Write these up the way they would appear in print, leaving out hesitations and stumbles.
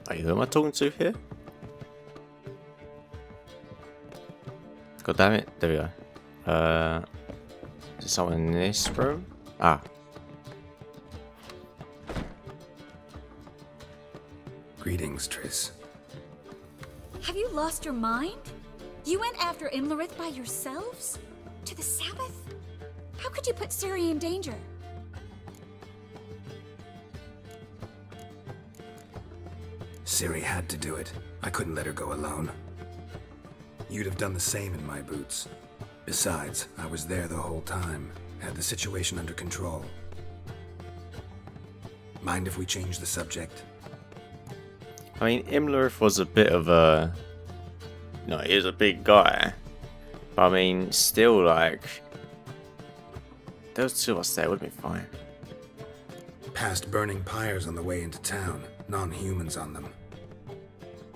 Wait, who am I talking to here? God damn it. There we go. Is there someone in this room? Ah. Greetings, Triss. Have you lost your mind? You went after Imlerith by yourselves? To the Sabbath? How could you put Ciri in danger? Ciri had to do it. I couldn't let her go alone. You'd have done the same in my boots. Besides, I was there the whole time. Had the situation under control. Mind if we change the subject? I mean, Imlerith was a bit of a... No, he was a big guy. But I mean, still, like... There was two of us there, would have been fine. Past burning pyres on the way into town. Non-humans on them.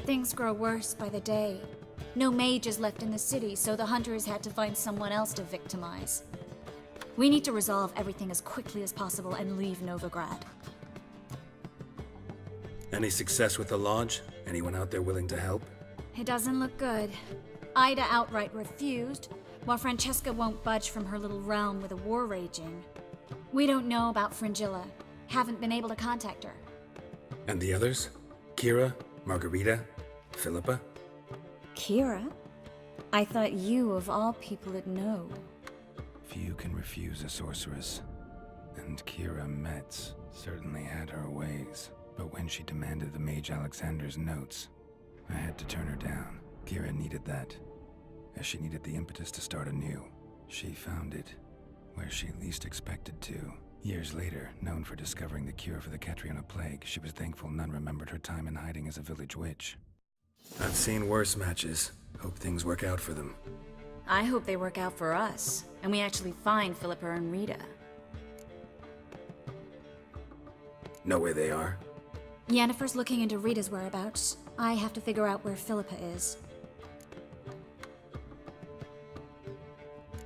Things grow worse by the day. No mages left in the city, so the hunters had to find someone else to victimize. We need to resolve everything as quickly as possible and leave Novigrad. Any success with the lodge? Anyone out there willing to help? It doesn't look good. Ida outright refused, while Francesca won't budge from her little realm with a war raging. We don't know about Fringilla. Haven't been able to contact her. And the others? Kira? Margarita? Philippa? Kira? I thought you, of all people, would know. Few can refuse a sorceress. And Kira Metz certainly had her ways. But when she demanded the mage Alexander's notes, I had to turn her down. Kira needed that, as she needed the impetus to start anew. She found it where she least expected to. Years later, known for discovering the cure for the Catriona plague, she was thankful none remembered her time in hiding as a village witch. I've seen worse matches. Hope things work out for them. I hope they work out for us, and we actually find Philippa and Rita. Know where they are? Yennefer's looking into Rita's whereabouts. I have to figure out where Philippa is.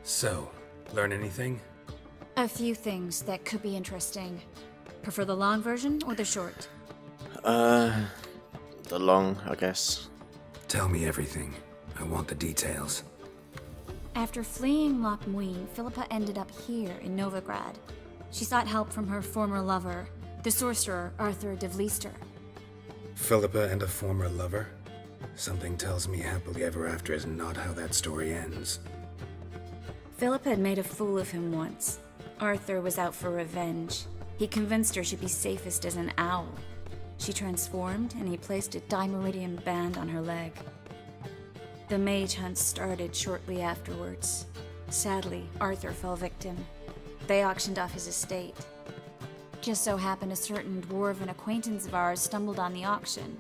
So, learn anything? A few things that could be interesting. Prefer the long version or the short? The long, I guess. Tell me everything. I want the details. After fleeing Loch Muin, Philippa ended up here in Novigrad. She sought help from her former lover, the sorcerer Arthur de Vlister. Philippa and a former lover? Something tells me happily ever after is not how that story ends. Philippa had made a fool of him once. Arthur was out for revenge. He convinced her she'd be safest as an owl. She transformed, and he placed a dimeridium band on her leg. The mage hunt started shortly afterwards. Sadly, Arthur fell victim. They auctioned off his estate. Just so happened a certain dwarven acquaintance of ours stumbled on the auction.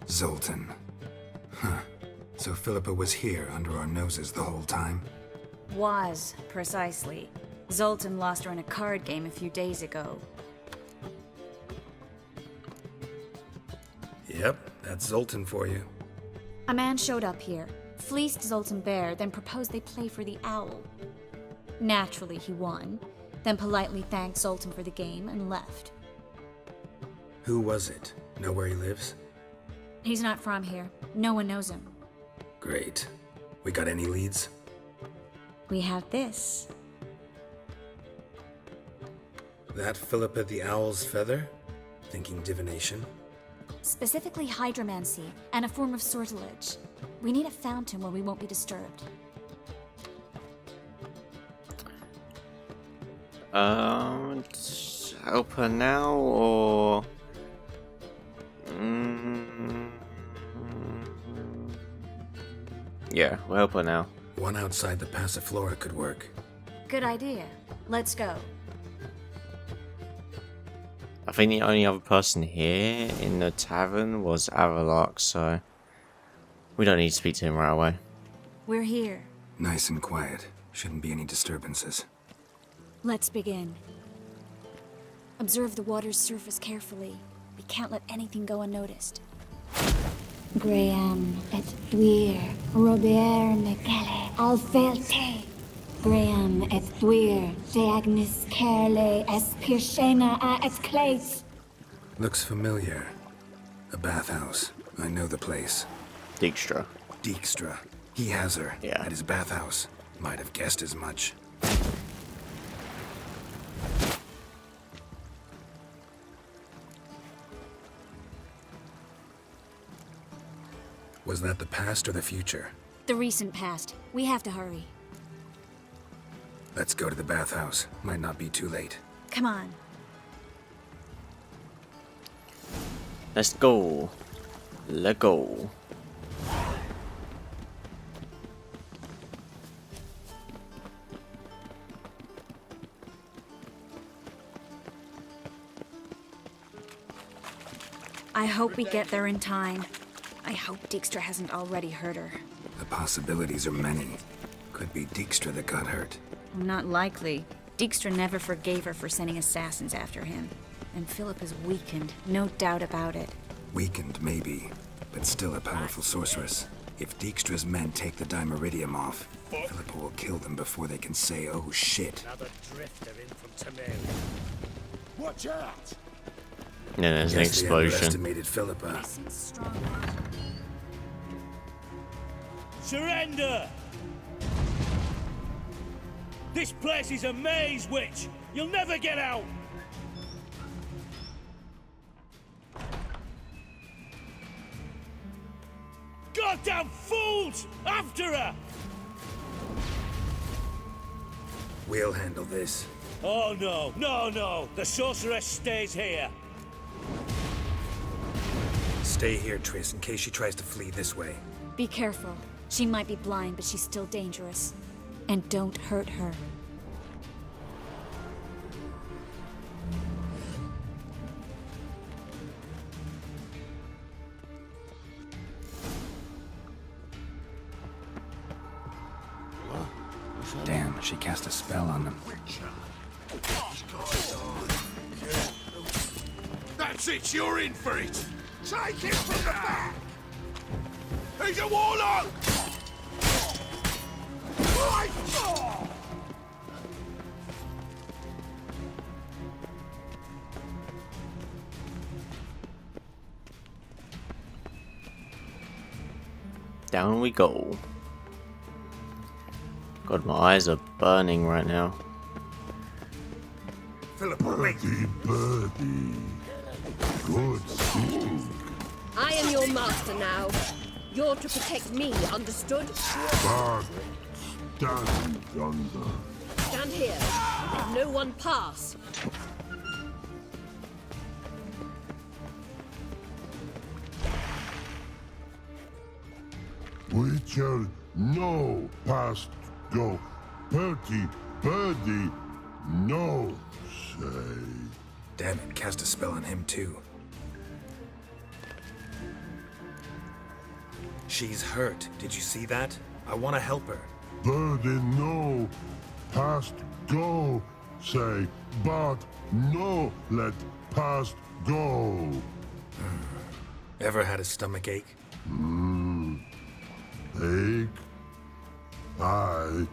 Zoltan. Huh. So Philippa was here under our noses the whole time? Was, precisely. Zoltan lost her in a card game a few days ago. Yep, that's Zoltan for you. A man showed up here, fleeced Zoltan bare, then proposed they play for the owl. Naturally, he won, then politely thanked Zoltan for the game and left. Who was it? Know where he lives? He's not from here. No one knows him. Great. We got any leads? We have this. That Philippa the Owl's feather? Thinking divination? Specifically hydromancy and a form of sortilege. We need a fountain where we won't be disturbed. Help her now, or... Yeah, we'll help her now. One outside the Passiflora could work. Good idea. Let's go. I think the only other person here in the tavern was Avalok, so we don't need to speak to him right away. We're here. Nice and quiet. Shouldn't be any disturbances. Let's begin. Observe the water's surface carefully. We can't let anything go unnoticed. Graham et thuir, Robert Mekele, Alfelte. Graham et thuir, Deagnis Kerle, es Pirshena a et Clates. Looks familiar. A bathhouse. I know the place. Dijkstra. Dijkstra. He has her. Yeah. At his bathhouse. Might have guessed as much. Was that the past or the future? The recent past. We have to hurry. Let's go to the bathhouse. Might not be too late. Come on. Let's go. Let go. I hope we get there in time. I hope Dijkstra hasn't already hurt her. The possibilities are many. Could be Dijkstra that got hurt. Not likely. Dijkstra never forgave her for sending assassins after him. And Philip is weakened, no doubt about it. Weakened, maybe, but still a powerful sorceress. If Dijkstra's men take the Dimeridium off, Philippa will kill them before they can say, oh shit. Another drifter in from Temeria. Watch out! And then there's an Guess they explosion. underestimated Philippa. Surrender! This place is a maze, witch! You'll never get out! Goddamn fools! After her! We'll handle this. Oh no, no, no! The sorceress stays here! Stay here, Triss, in case she tries to flee this way. Be careful. She might be blind, but she's still dangerous. And don't hurt her. Damn, she cast a spell on them. That's it, you're in for it! Take him from the back! He's a warlock! Right! Down we go. God, my eyes are burning right now. Philippa, wait! Birdie. Good seeing. I am your master now. You're to protect me, understood? But stand yonder. Stand here. Let no one pass. Witcher, no past go. Purty, birdie, no say. Damn it, cast a spell on him too. She's hurt. Did you see that? I want to help her. Birdie, no past go. Say, but no let past go. Ever had a stomach ache? Ache? Aye.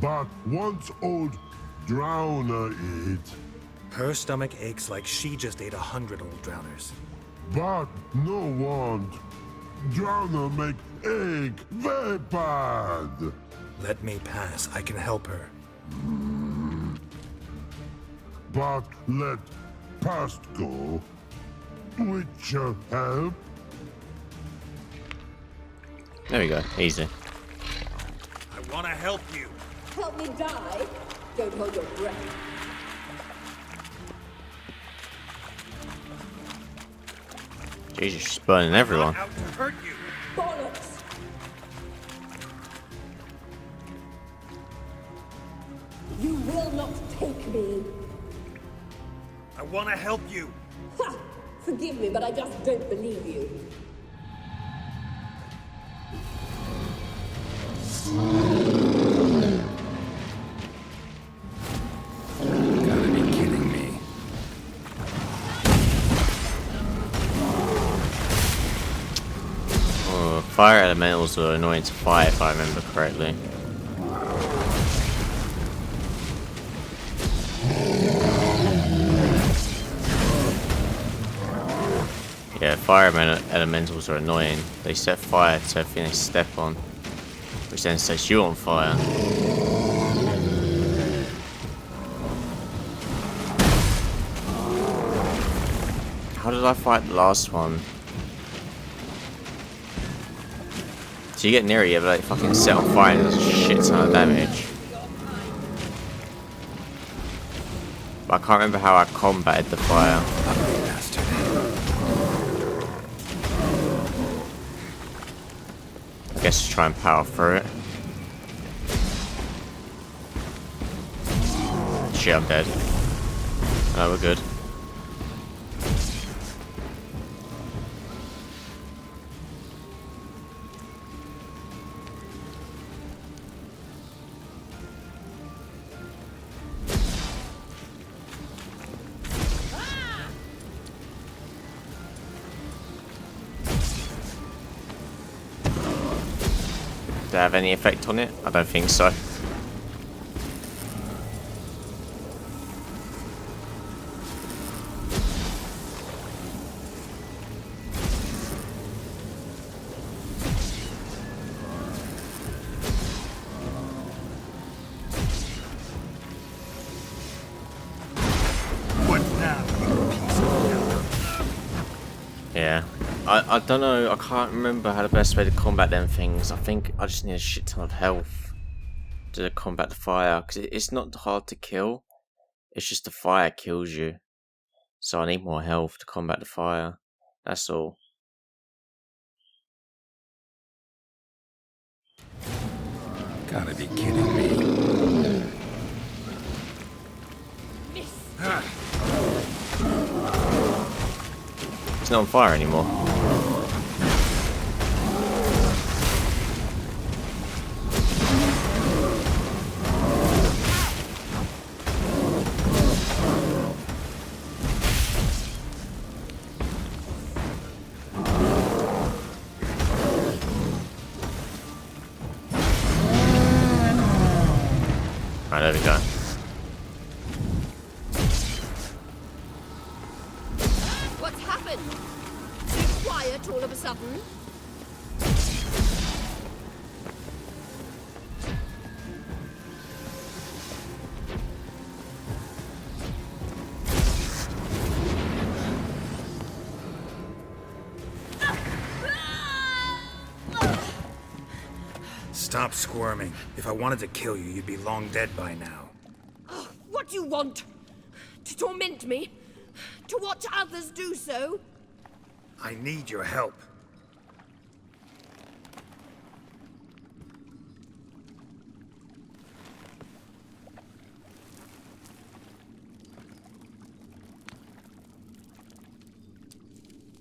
But once old drowner eat. Her stomach aches like she just ate 100 old drowners. But no want. Drowner make ache very bad. Let me pass. I can help her. But let past go. Which help? There we go. Easy. I want to help you. Help me die? Don't hold your breath. Jesus, she's burning everyone. Out to hurt you. Bollocks! You will not take me. I want to help you. Ha! Forgive me, but I just don't believe you. Gotta be kidding me. Oh, fire elementals are annoying to fight if I remember correctly. Yeah, fire elementals are annoying. They set fire to everything they step on, which then sets you on fire. How did I fight the last one? So you get near it, you have like fucking set on fire and does a shit ton of damage. But I can't remember how I combated the fire. I guess just try and power through it. Shit, I'm dead. Oh, we're good. Did it have any effect on it? I don't think so. What now, you piece of hell? Yeah. I don't know, I can't remember how the best way to combat them things. I think I just need a shit ton of health to combat the fire, because it's not hard to kill, it's just the fire kills you. So I need more health to combat the fire, that's all. Gotta be kidding me. It's not on fire anymore. Right, there we go. What's happened? So quiet all of a sudden? Stop squirming. If I wanted to kill you, you'd be long dead by now. Oh, what do you want? To torment me? To watch others do so? I need your help.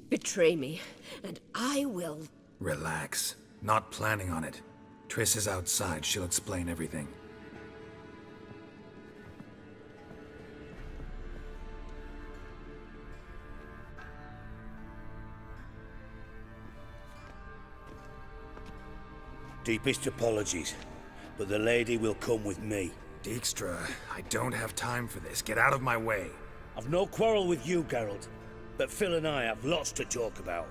Betray me, and I will. Relax. Not planning on it. Triss is outside. She'll explain everything. Deepest apologies, but the lady will come with me. Dijkstra, I don't have time for this. Get out of my way. I've no quarrel with you, Geralt, but Phil and I have lots to talk about.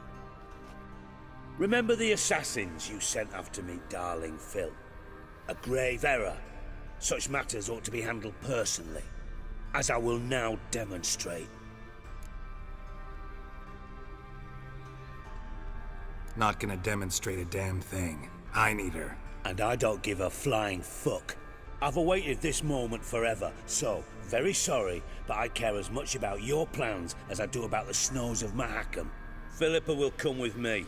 Remember the assassins you sent after me, darling Phil? A grave error. Such matters ought to be handled personally, as I will now demonstrate. Not gonna demonstrate a damn thing. I need her. And I don't give a flying fuck. I've awaited this moment forever, so, very sorry, but I care as much about your plans as I do about the snows of Mahakam. Philippa will come with me,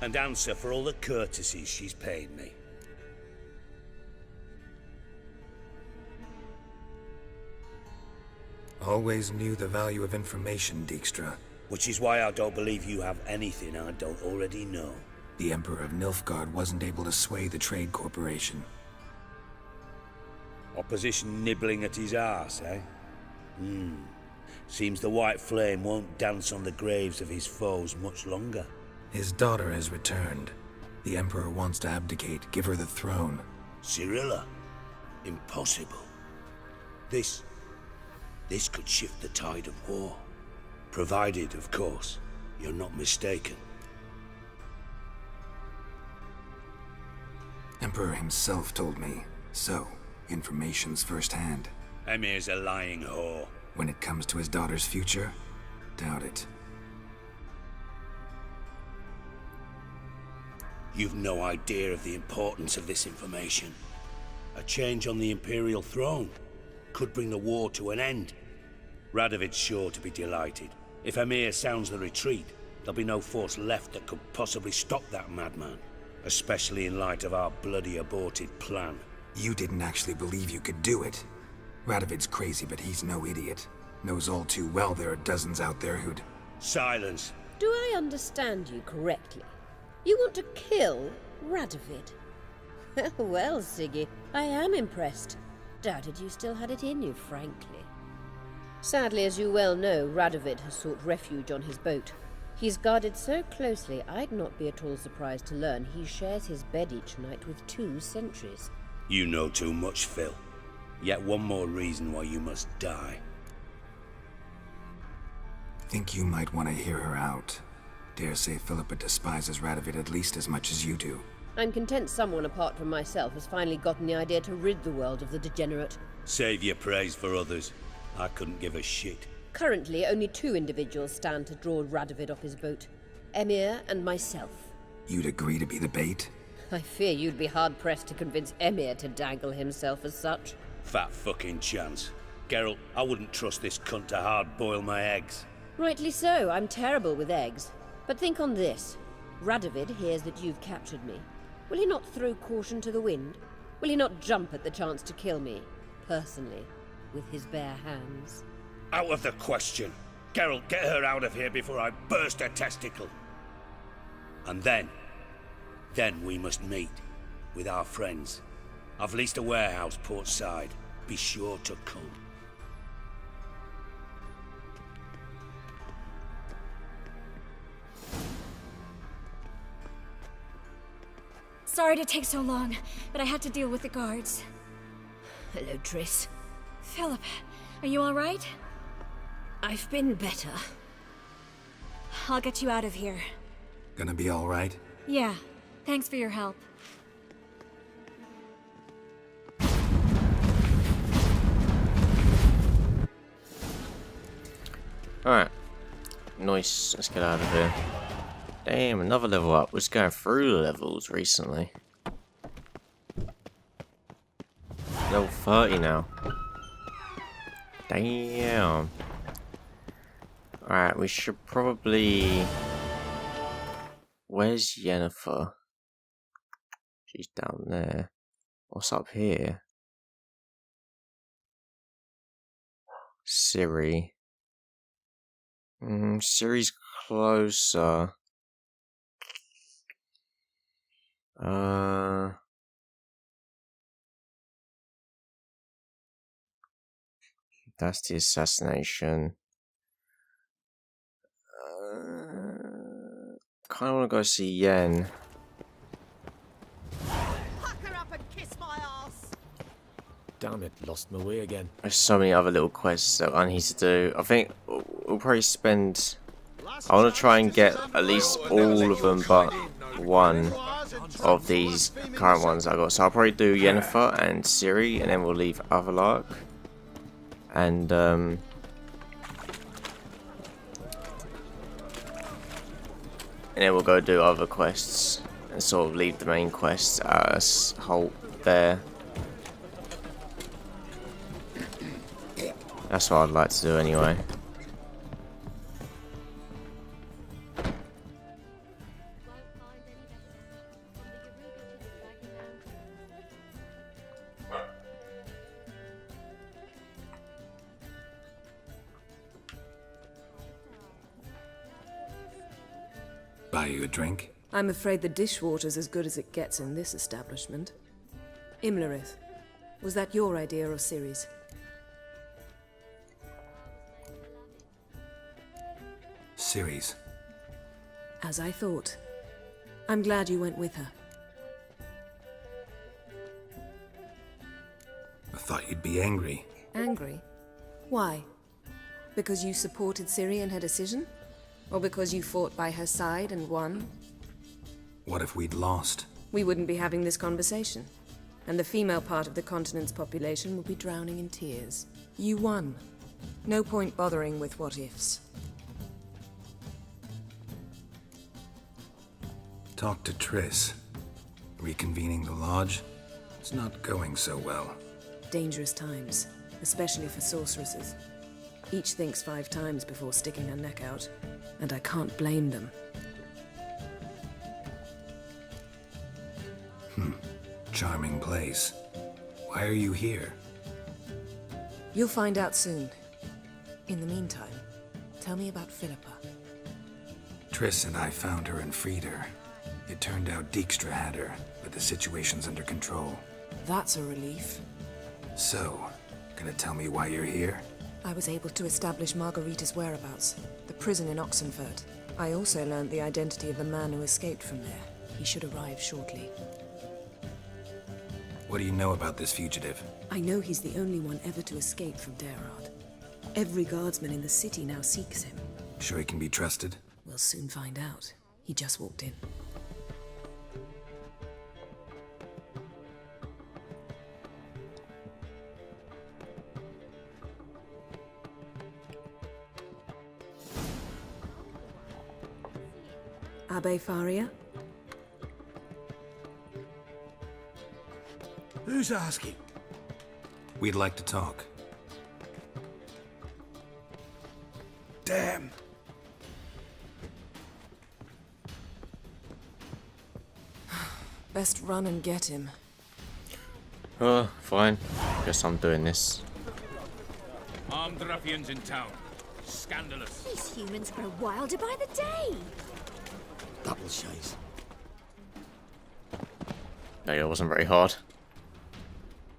and answer for all the courtesies she's paid me. Always knew the value of information, Dijkstra. Which is why I don't believe you have anything I don't already know. The Emperor of Nilfgaard wasn't able to sway the Trade Corporation. Opposition nibbling at his arse, eh? Seems the White Flame won't dance on the graves of his foes much longer. His daughter has returned. The Emperor wants to abdicate, give her the throne. Cyrilla? Impossible. This could shift the tide of war. Provided, of course, You're not mistaken. Emperor himself told me. So, information's firsthand. Emir's a lying whore. When it comes to his daughter's future, doubt it. You've no idea of the importance of this information. A change on the Imperial throne could bring the war to an end. Radovid's sure to be delighted. If Emir sounds the retreat, there'll be no force left that could possibly stop that madman. Especially in light of our bloody aborted plan. You didn't actually believe you could do it. Radovid's crazy, but he's no idiot. Knows all too well there are dozens out there who'd... Silence. Do I understand you correctly? You want to kill Radovid? Well, Siggy, I am impressed. Doubted you still had it in you, frankly. Sadly, as you well know, Radovid has sought refuge on his boat. He's guarded so closely, I'd not be at all surprised to learn he shares his bed each night with 2 sentries. You know too much, Phil. Yet one more reason why you must die. Think you might want to hear her out. Dare say Philippa despises Radovid at least as much as you do. I'm content someone apart from myself has finally gotten the idea to rid the world of the degenerate. Save your praise for others. I couldn't give a shit. Currently, only 2 individuals stand to draw Radovid off his boat. Emir and myself. You'd agree to be the bait? I fear you'd be hard-pressed to convince Emir to dangle himself as such. Fat fucking chance. Geralt, I wouldn't trust this cunt to hard-boil my eggs. Rightly so, I'm terrible with eggs. But think on this. Radovid hears that you've captured me. Will he not throw caution to the wind? Will he not jump at the chance to kill me, personally, with his bare hands? Out of the question. Geralt, get her out of here before I burst her testicle. And then we must meet with our friends. I've leased a warehouse port side. Be sure to come. Sorry to take so long, but I had to deal with the guards. Hello, Triss. Philip, are you all right? I've been better. I'll get you out of here. Gonna be alright? Yeah, thanks for your help. Alright. Nice. Let's get out of here. Damn, another level up. We're just going through the levels recently. Level 30 now. Damn. Alright, we should probably... Where's Yennefer? She's down there. What's up here? Ciri. Ciri's closer. That's the assassination. Kind of want to go see Yen. Pucker up and kiss my ass. Damn it, lost my way again. There's so many other little quests that I need to do. I think we'll probably spend... I want to try and get at least all of them but one of these current ones I got. So I'll probably do Yennefer and Ciri, and then we'll leave Avalark. And then we'll go do other quests and sort of leave the main quests as halt there. That's what I'd like to do anyway. Buy you a drink? I'm afraid the dishwater's as good as it gets in this establishment. Imlerith, was that your idea or Ciri's? Ciri's. As I thought. I'm glad you went with her. I thought you'd be angry. Angry? Why? Because you supported Ciri in her decision? Or because you fought by her side and won? What if we'd lost? We wouldn't be having this conversation. And the female part of the continent's population would be drowning in tears. You won. No point bothering with what-ifs. Talk to Triss. Reconvening the lodge? It's not going so well. Dangerous times, especially for sorceresses. Each thinks 5 times before sticking her neck out, and I can't blame them. Charming place. Why are you here? You'll find out soon. In the meantime, tell me about Philippa. Triss and I found her and freed her. It turned out Dijkstra had her, but the situation's under control. That's a relief. So, gonna tell me why you're here? I was able to establish Margarita's whereabouts, the prison in Oxenfurt. I also learned the identity of the man who escaped from there. He should arrive shortly. What do you know about this fugitive? I know he's the only one ever to escape from Geralt. Every guardsman in the city now seeks him. Sure he can be trusted? We'll soon find out. He just walked in. Abbe Faria? Who's asking? We'd like to talk. Damn. Best run and get him. Oh, fine. Guess I'm doing this. Armed ruffians in town. Scandalous. These humans grow wilder by the day. Double chase. That wasn't very hard.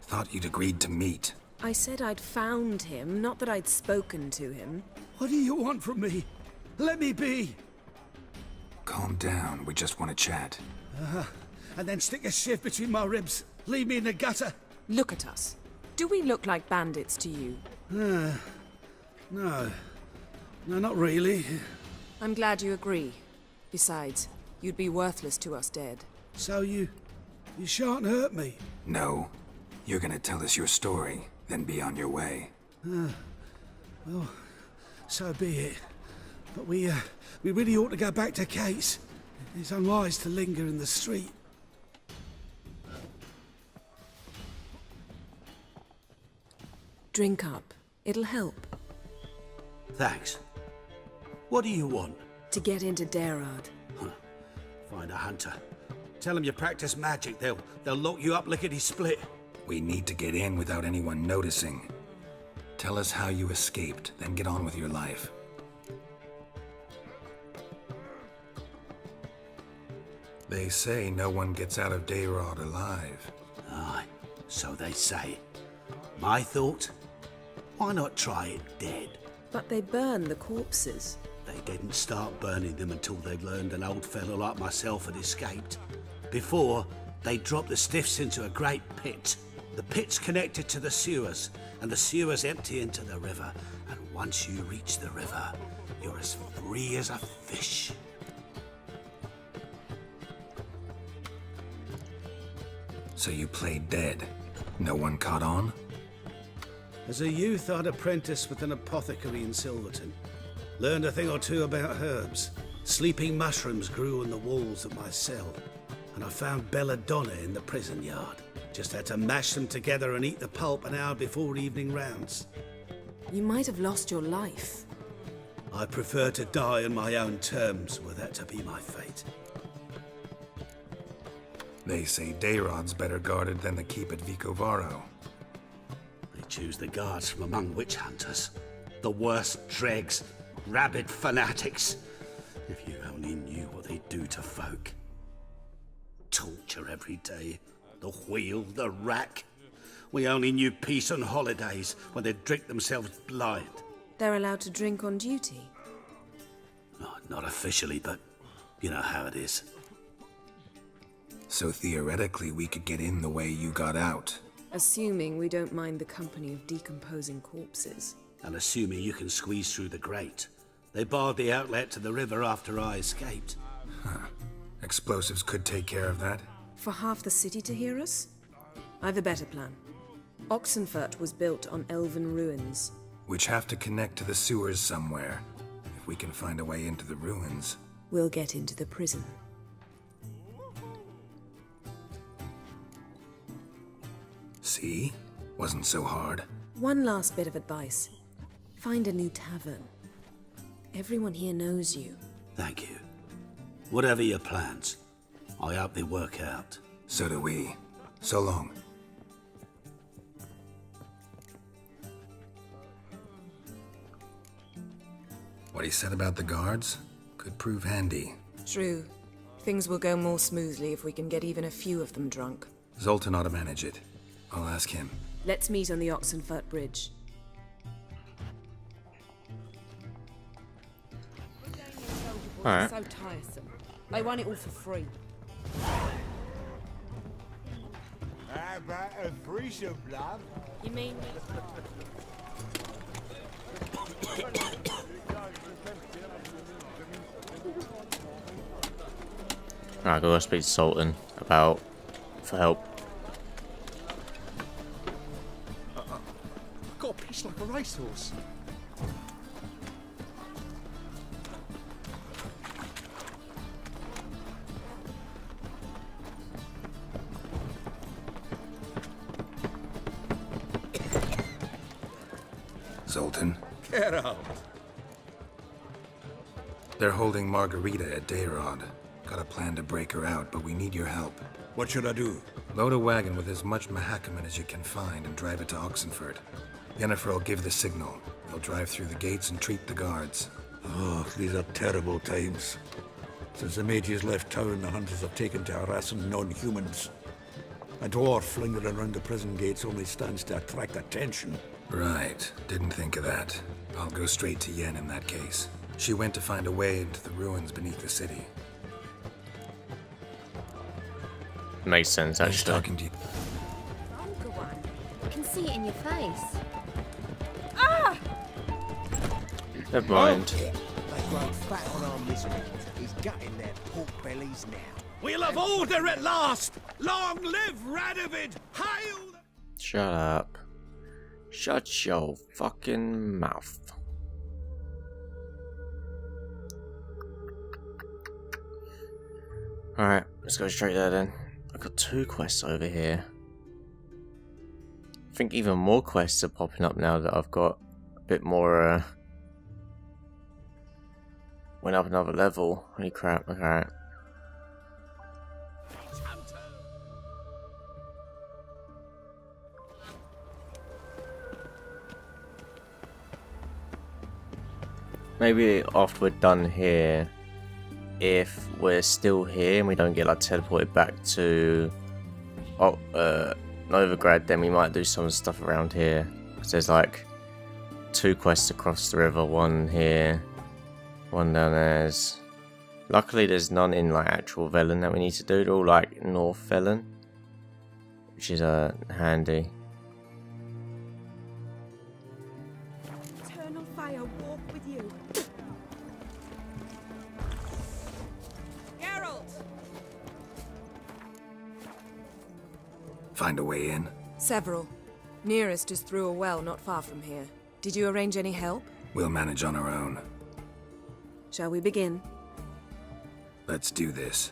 Thought you'd agreed to meet. I said I'd found him, not that I'd spoken to him. What do you want from me? Let me be. Calm down, we just want to chat. And then stick a shiv between my ribs. Leave me in the gutter. Look at us. Do we look like bandits to you? No. No, not really. I'm glad you agree. Besides, you'd be worthless to us dead. So you shan't hurt me. No. You're gonna tell us your story, then be on your way. Well, so be it. But we really ought to go back to Kate's. It's unwise to linger in the street. Drink up. It'll help. Thanks. What do you want? To get into Gerard. Find a hunter. Tell them you practice magic. They'll lock you up lickety-split. We need to get in without anyone noticing. Tell us how you escaped, then get on with your life. They say no one gets out of Gerard alive. Aye, so they say. My thought? Why not try it dead? But they burn the corpses. They didn't start burning them until they'd learned an old fellow like myself had escaped. Before, they dropped the stiffs into a great pit. The pit's connected to the sewers, and the sewers empty into the river. And once you reach the river, you're as free as a fish. So you played dead. No one caught on? As a youth, I'd apprenticed with an apothecary in Silverton. Learned a thing or two about herbs. Sleeping mushrooms grew on the walls of my cell. And I found belladonna in the prison yard. Just had to mash them together and eat the pulp an hour before evening rounds. You might have lost your life. I prefer to die on my own terms, were that to be my fate. They say Dayrod's better guarded than the keep at Vicovaro. They choose the guards from among witch hunters. The worst dregs, rabid fanatics. If you only knew what they do to folk. Torture every day. The wheel, the rack. We only knew peace on holidays when they'd drink themselves blind. They're allowed to drink on duty. Oh, not officially, but you know how it is. So theoretically, we could get in the way you got out. Assuming we don't mind the company of decomposing corpses. And assuming you can squeeze through the grate. They barred the outlet to the river after I escaped. Huh. Explosives could take care of that. For half the city to hear us? I've a better plan. Oxenfurt was built on elven ruins. Which have to connect to the sewers somewhere. If we can find a way into the ruins. We'll get into the prison. See? Wasn't so hard. One last bit of advice. Find a new tavern. Everyone here knows you. Thank you. Whatever your plans, I hope they work out. So do we. So long. What he said about the guards could prove handy. True. Things will go more smoothly if we can get even a few of them drunk. Zoltan ought to manage it. I'll ask him. Let's meet on the Oxenfurt Bridge. Alright. So tiresome. I want it all for free. How about a threesome, love? You mean Alright, go speak to Sultan for help. Got a piece like a racehorse. Zoltan. Geralt. They're holding Margarita at Dayrod. Got a plan to break her out, but we need your help. What should I do? Load a wagon with as much Mahakaman as you can find and drive it to Oxenfurt. Yennefer will give the signal. They'll drive through the gates and treat the guards. Oh, these are terrible times. Since the mages left town, the hunters have taken to harassing non-humans. A dwarf lingering around the prison gates only stands to attract attention. Right. Didn't think of that. I'll go straight to Yen in that case. She went to find a way into the ruins beneath the city. Makes sense, Nice actually. talking to you. Vulgar one. I can see it in your face. Never mind. They grow fat on our misery. He's gutting their pork bellies now. We'll have order at last! Long live Radovid! Hail the... Shut up. Shut your fucking mouth. Alright, let's go straight there then. I've got 2 quests over here. I think even more quests are popping up now that I've got a bit more, went up another level. Holy crap, alright. Maybe after we're done here, if we're still here and we don't get like teleported back to Novigrad, then we might do some stuff around here. Because there's like 2 quests across the river, one here, one down there. Luckily there's none in like actual Velen that we need to do. They're all like North Velen, which is handy. Eternal fire walk with you. Geralt! Find a way in? Several. Nearest is through a well not far from here. Did you arrange any help? We'll manage on our own. Shall we begin? Let's do this.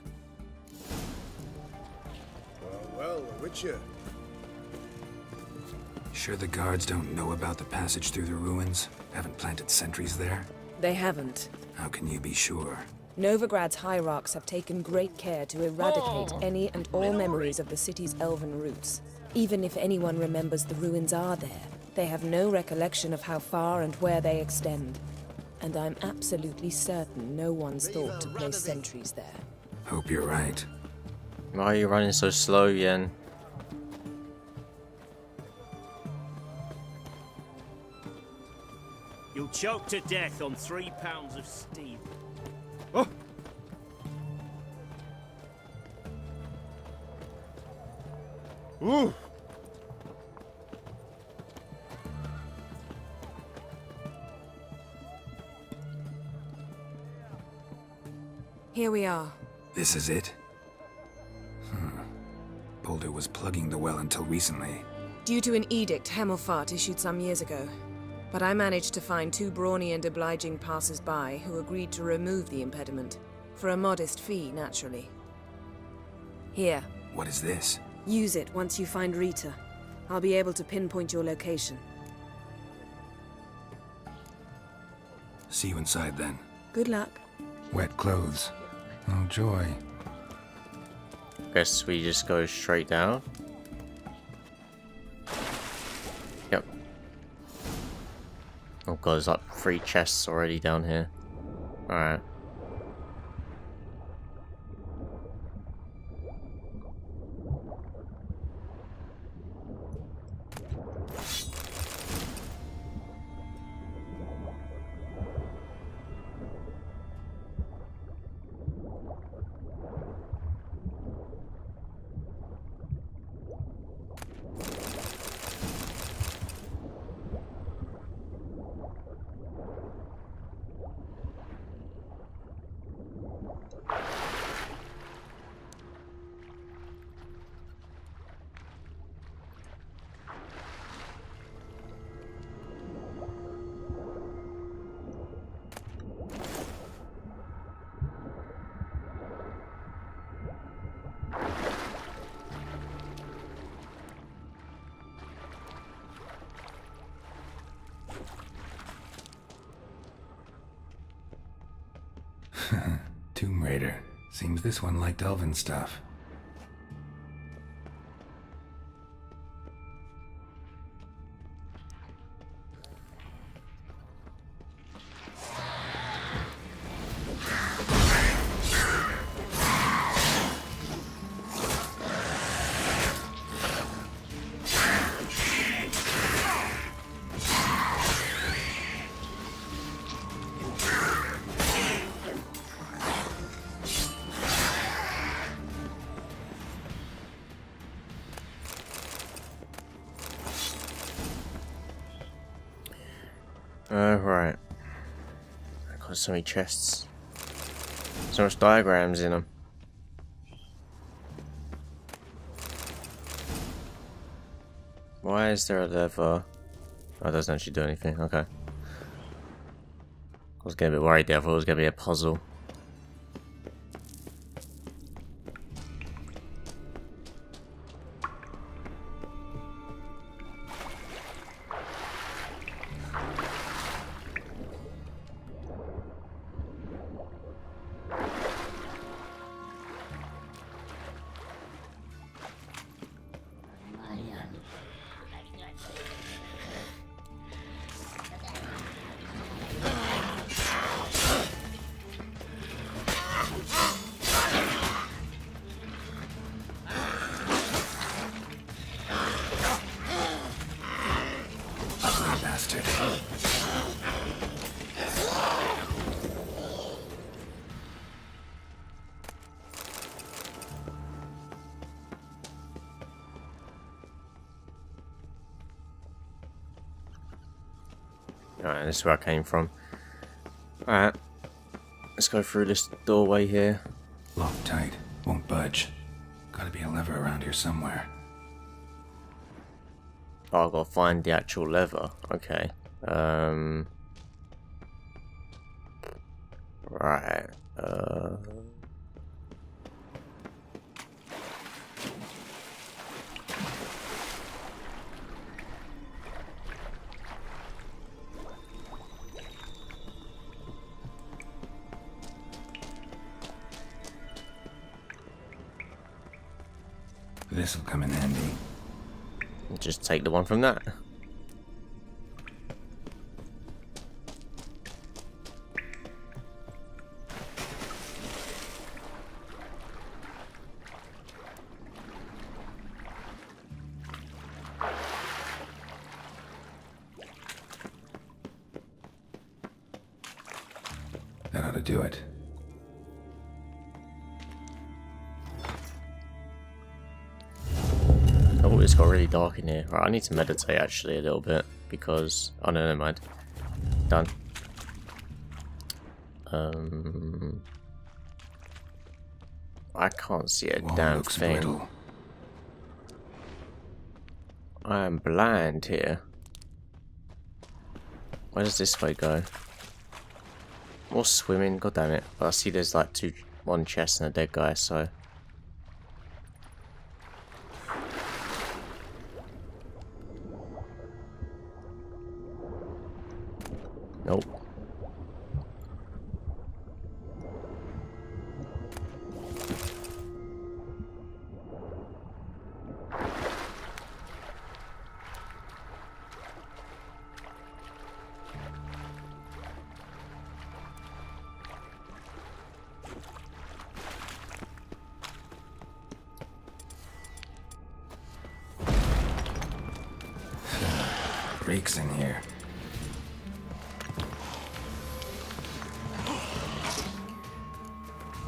Well, Witcher. Sure the guards don't know about the passage through the ruins? Haven't planted sentries there? They haven't. How can you be sure? Novigrad's hierarchs have taken great care to eradicate any and all memories of the city's elven roots. Even if anyone remembers the ruins are there, they have no recollection of how far and where they extend. And I'm absolutely certain no one's thought to place sentries there. Hope you're right. Why are you running so slow, Yen? You'll choke to death on 3 pounds of steam. Oh! Ooh! Here we are. This is it? Boulder was plugging the well until recently. Due to an edict Hemmelfart issued some years ago. But I managed to find 2 brawny and obliging passers-by who agreed to remove the impediment. For a modest fee, naturally. Here. What is this? Use it once you find Rita. I'll be able to pinpoint your location. See you inside then. Good luck. Wet clothes. Oh joy. Guess we just go straight down. Yep. Oh god, there's like 3 chests already down here. Alright. Tomb Raider. Seems this one liked elven stuff. Right. I've got so many chests. So much diagrams in them. Why is there a lever? Oh, it doesn't actually do anything. Okay. I was getting a bit worried there. I thought it was going to be a puzzle. Bastard. Alright, this is where I came from. Alright. Let's go through this doorway here. Locked tight. Won't budge. Gotta be a lever around here somewhere. Oh, I've got to find the actual lever. Okay. Right. This'll come in handy. Just take the one from that. That ought to do it. Oh, it's got really dark in here. Right, I need to meditate actually a little bit because... Oh no, never mind. Done. I can't see a Wall damn looks thing. brittle. I am blind here. Where does this way go? More swimming, god damn it. But I see there's like one chest and a dead guy, so. Nope. Reeks in here.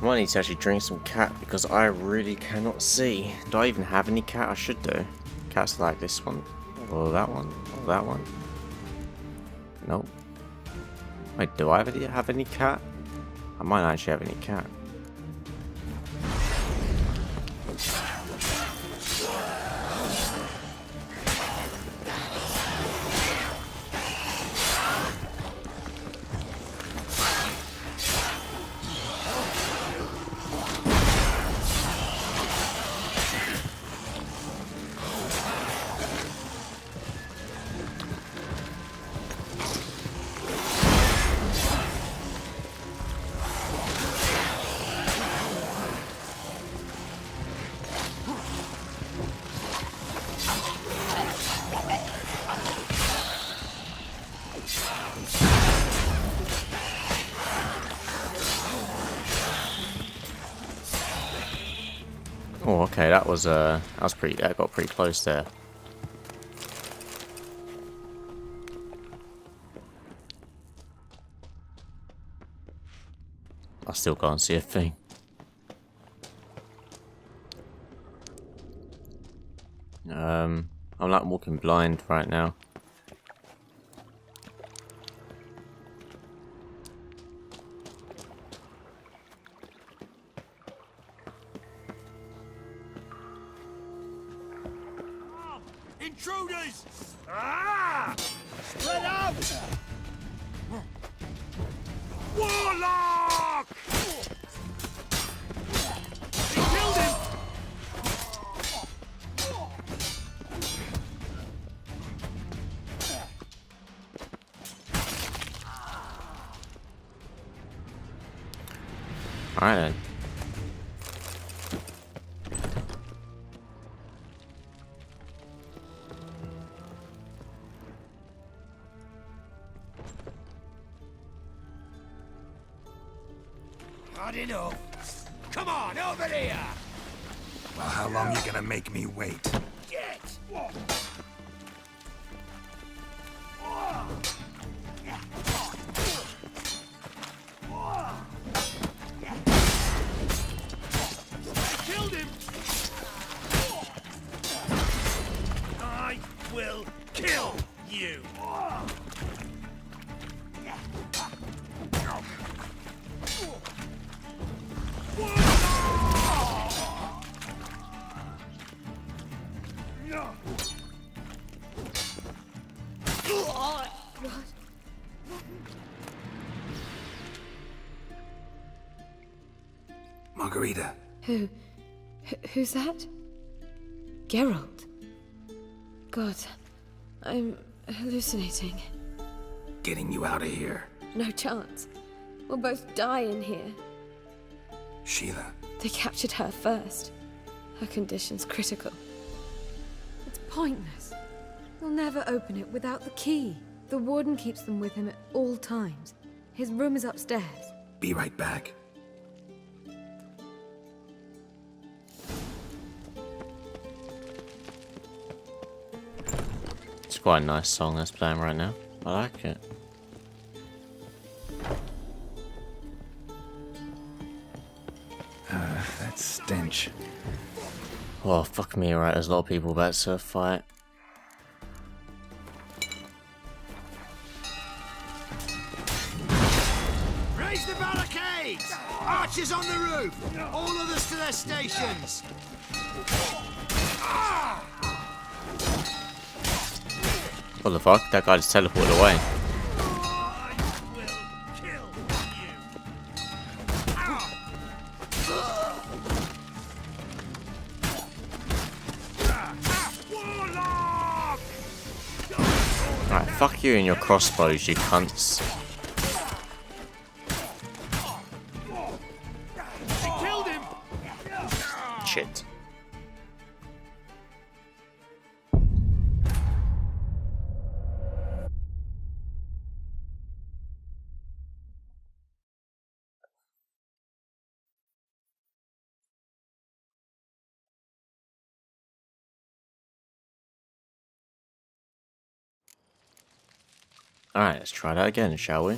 I might need to actually drink some cat because I really cannot see. Do I even have any cat? I should do. Cats like this one, or that one, or that one. Nope. Wait, do I have any cat? I might not actually have any cat. Oh, okay, that was pretty. That got pretty close there. I still can't see a thing. I'm like walking blind right now. Intruders! Ah! Spread out! Warlock! He killed him! Alright then. Not enough. Come on, over here! Well, how long you gonna make me wait? Get! I killed him! I will kill you! Margarita. Who's that? Geralt. God, I'm hallucinating. Getting you out of here. No chance. We'll both die in here. Sheila. They captured her first. Her condition's critical. It's pointless. They'll never open it without the key. The warden keeps them with him at all times. His room is upstairs. Be right back. It's quite a nice song that's playing right now. I like it. That stench. Oh, fuck me, right? There's a lot of people about to fight. Right Raise the barricades! Archers on the roof! All others to their stations! What the fuck? That guy just teleported away. Alright, fuck you and your crossbows, you cunts. Killed him! Shit. Alright, let's try that again, shall we?